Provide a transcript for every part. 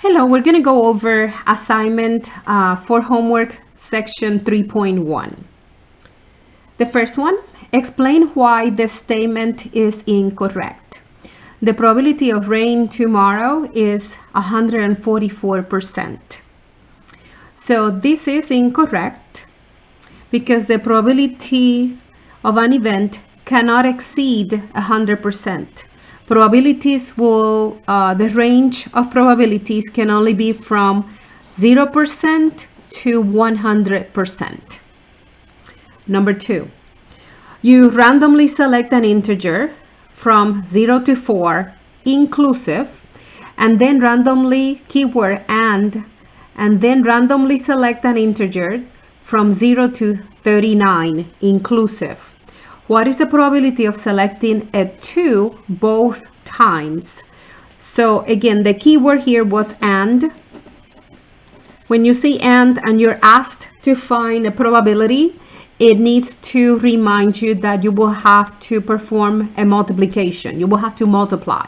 Hello, we're going to go over assignment for homework section 3.1. The first one, explain why the statement is incorrect. The probability of rain tomorrow is 144%. So this is incorrect because the probability of an event cannot exceed 100%. Probabilities will, the range of probabilities can only be from 0% to 100%. Number 2, you randomly select an integer from 0 to 4 inclusive, and then randomly keyword and then randomly select an integer from 0 to 39 inclusive. What is the probability of selecting a 2 both times? So again, the keyword here was and. When you see and you're asked to find a probability, it needs to remind you that you will have to perform a multiplication. You will have to multiply.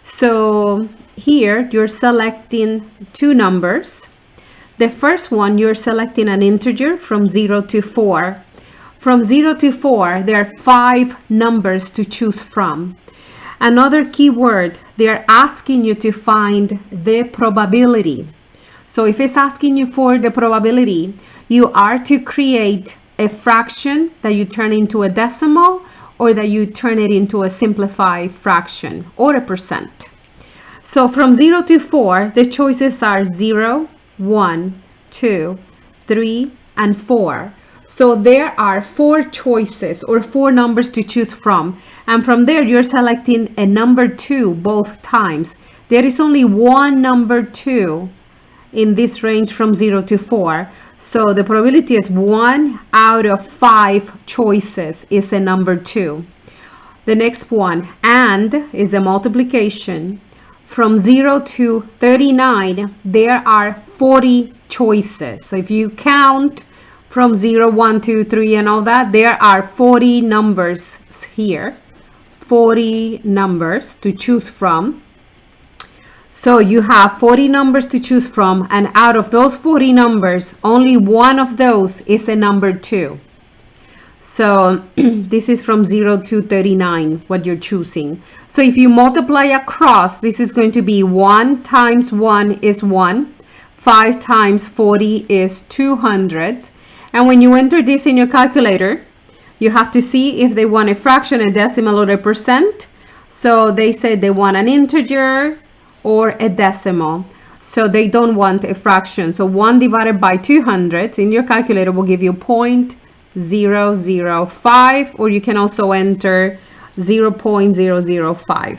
So here you're selecting two numbers. The first one, you're selecting an integer from 0 to 4. From 0 to 4, there are 5 numbers to choose from. Another keyword, they're asking you to find the probability. So if it's asking you for the probability, you are to create a fraction that you turn into a decimal, or that you turn it into a simplified fraction or a percent. So from 0 to 4, the choices are 0, 1, 2, 3, and 4. So there are 4 choices or 4 numbers to choose from. And from there, you're selecting a number 2 both times. There is only one number 2 in this range from 0 to 4. So the probability is 1 out of 5 choices is a number 2. The next one, and, is a multiplication. From 0 to 39, there are 40 choices. So if you count from 0, 1, 2, 3, and all that, there are 40 numbers here. 40 numbers to choose from. So you have 40 numbers to choose from, and out of those 40 numbers, only one of those is a number 2. So this is from 0 to 39, what you're choosing. So if you multiply across, this is going to be 1 times 1 is 1. 5 times 40 is 200. And when you enter this in your calculator, you have to see if they want a fraction, a decimal, or a percent. So they said they want an integer or a decimal. So they don't want a fraction. So 1 divided by 200 in your calculator will give you 0.005, or you can also enter 0.005.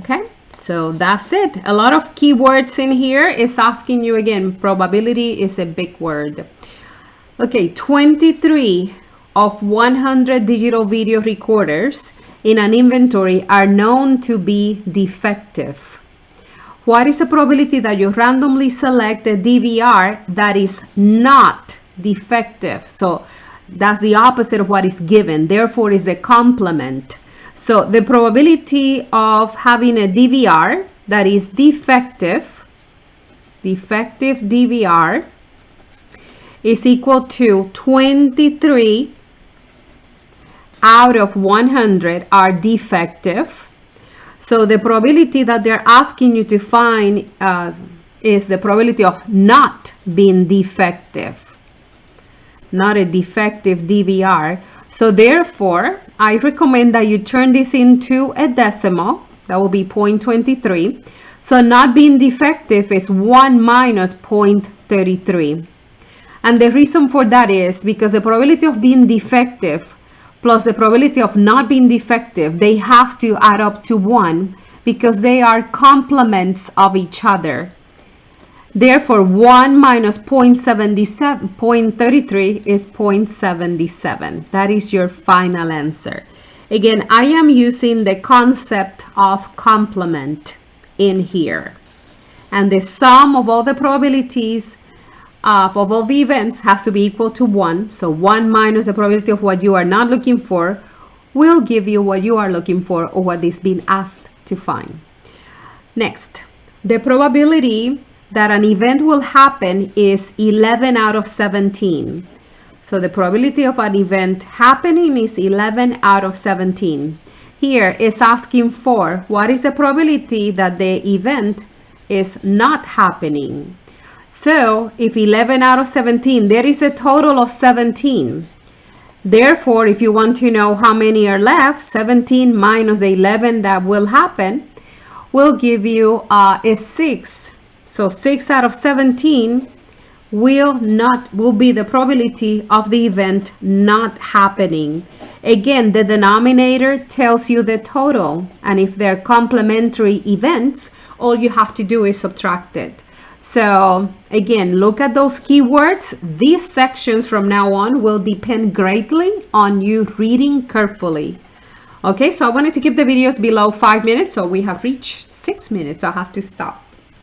Okay. So that's it. A lot of keywords in here is asking you again. Probability is a big word. Okay, 23 of 100 digital video recorders in an inventory are known to be defective. What is the probability that you randomly select a DVR that is not defective? So that's the opposite of what is given. Therefore, is the complement. So the probability of having a DVR that is defective DVR is equal to 23 out of 100 are defective. So the probability that they're asking you to find is the probability of not being defective, not a defective DVR. So therefore, I recommend that you turn this into a decimal. That will be 0.23. So not being defective is 1 minus 0.33. And the reason for that is because the probability of being defective plus the probability of not being defective, they have to add up to 1 because they are complements of each other. Therefore, 1 minus 0.33 is 0.77. That is your final answer. Again, I am using the concept of complement in here. And the sum of all the probabilities of all the events has to be equal to 1. So 1 minus the probability of what you are not looking for will give you what you are looking for or what is being asked to find. Next, the probability that an event will happen is 11 out of 17. So the probability of an event happening is 11 out of 17. Here it's asking for what is the probability that the event is not happening. So if 11 out of 17, there is a total of 17. Therefore, if you want to know how many are left, 17 minus 11 that will happen will give you a 6. So 6 out of 17 will be the probability of the event not happening. Again, the denominator tells you the total, and if they're complementary events, all you have to do is subtract it. So again, look at those keywords. These sections from now on will depend greatly on you reading carefully. Okay, so I wanted to keep the videos below 5 minutes, so we have reached 6 minutes. I have to stop.